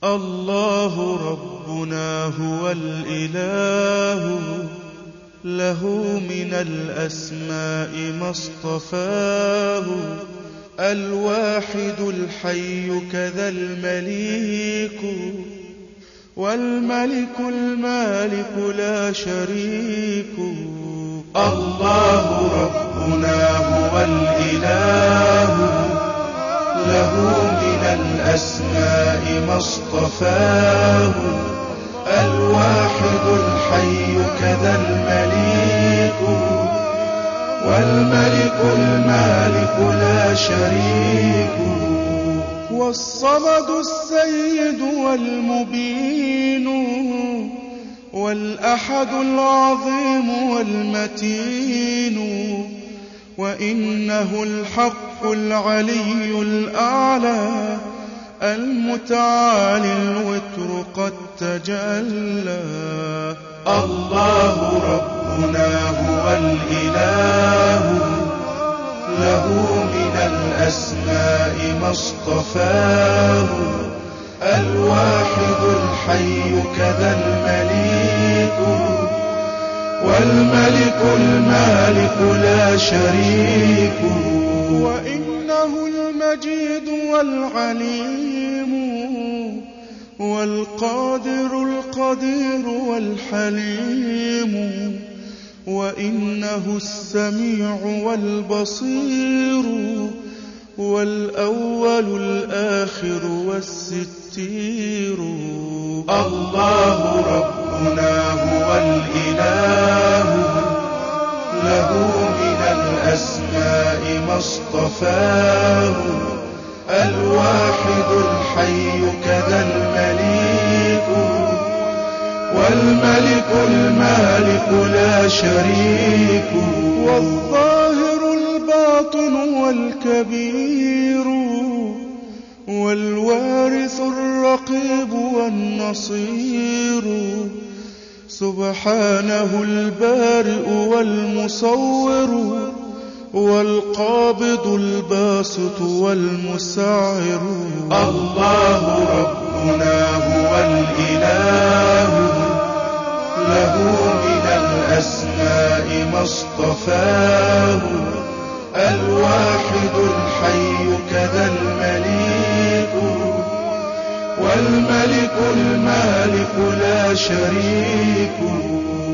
الله ربنا هو الإله، له من الأسماء ما اصطفاه. الواحد الحي كذا المليك، والملك المالك لا شريك. الله ربنا هو الإله، له من الأسماء ما اصطفاه. الواحد الحي كذا المليك، والملك المالك لا شريك. والصمد السيد والمبين، والأحد العظيم والمتين. وإنه الحق العلي الأعلى، المتعالي الوتر قد تجلى. الله ربنا هو الإله، له من الأسماء ما اصطفاه. الواحد الحي كذا المليك، والملك المالك لا شريك. وإنه المجيد والعليم، والقادر القدير والحليم. وإنه السميع والبصير، والأول الآخر والستير. الله ربنا هو الإله، له من الأسماء ما اصطفاه. الواحد الحي كذا المليك، والملك المالك لا شريك. والظاهر الباطن والكبير، والوارث الرقيب والنصير. سبحانه البارئ والمصور، والقابض الباسط والمسعر. الله ربنا هو الإله، له من الأسماء ما اصطفاه. الواحد الحي كذا المليك، والملك المالك لا شريك.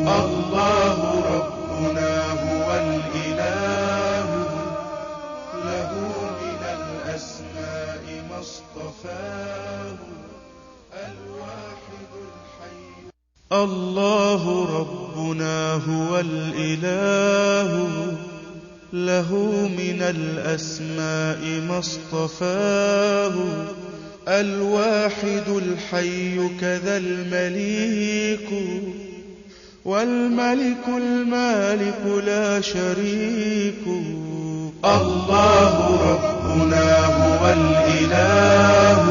الله ربنا هو الإله، له من الأسماء ما اصطفاه. الواحد الحي. الله ربنا هو الإله، له من الأسماء ما اصطفاه. الواحد الحي كذا المليك، والملك المالك لا شريك. الله ربنا هو الإله،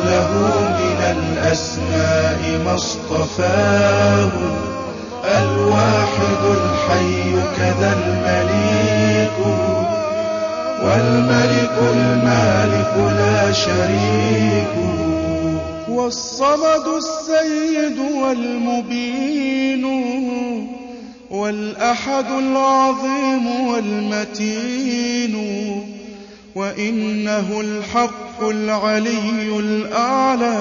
له من الأسماء ما اصطفاه. الواحد الحي كذا المليك، والملك المالك لا شريك. والصمد السيد والمبين، والأحد العظيم والمتين. وإنه الحق العلي الأعلى،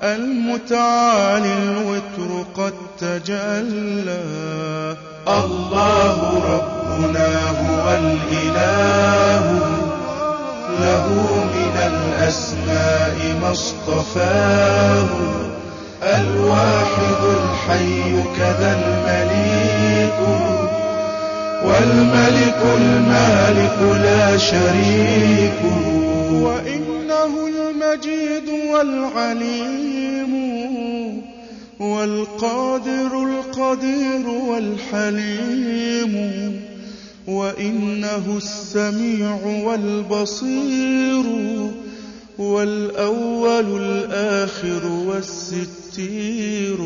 المتعالي الوتر قد تجلى. الله ربنا هو الإله، له من الأسماء ما اصطفاه. الواحد الحي كذا المليك، والملك المالك لا شريك. وإنه المجيد والعليم، والقادر القدير والحليم. وإنه السميع والبصير، والأول الآخر والستير.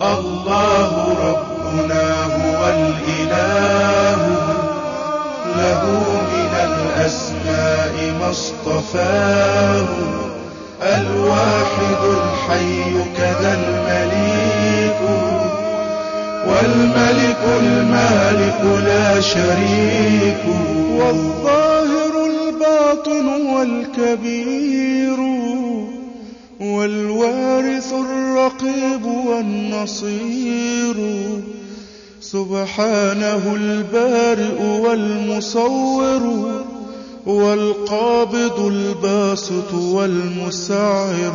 الله ربنا هو الإله، له من الأسماء ما اصطفاه. الواحد الحي كذا المليك، والملك المالك لا شريك، والظاهر الباطن والكبير، والوارث الرقيب والنصير، سبحانه البارئ والمصور، والقابض الباسط والمسعر.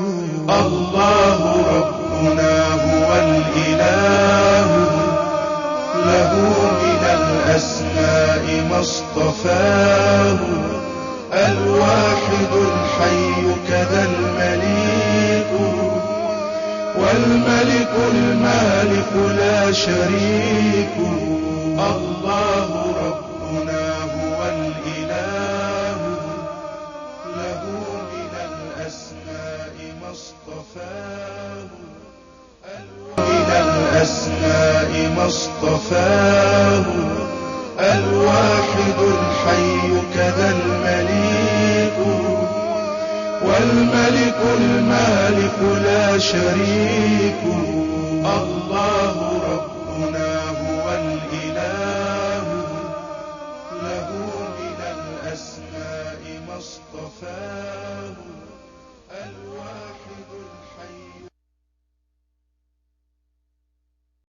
الله ربنا هو الإله، له من الأسماء ما اصطفاه، الواحد الحي كذا المليك، والملك المالك لا شريك. الله ربنا هو الإله، له من الأسماء ما اصطفاه، من الأسماء ما اصطفاه، الواحد الحي كذا المليك، والملك المالك لا شريك. الله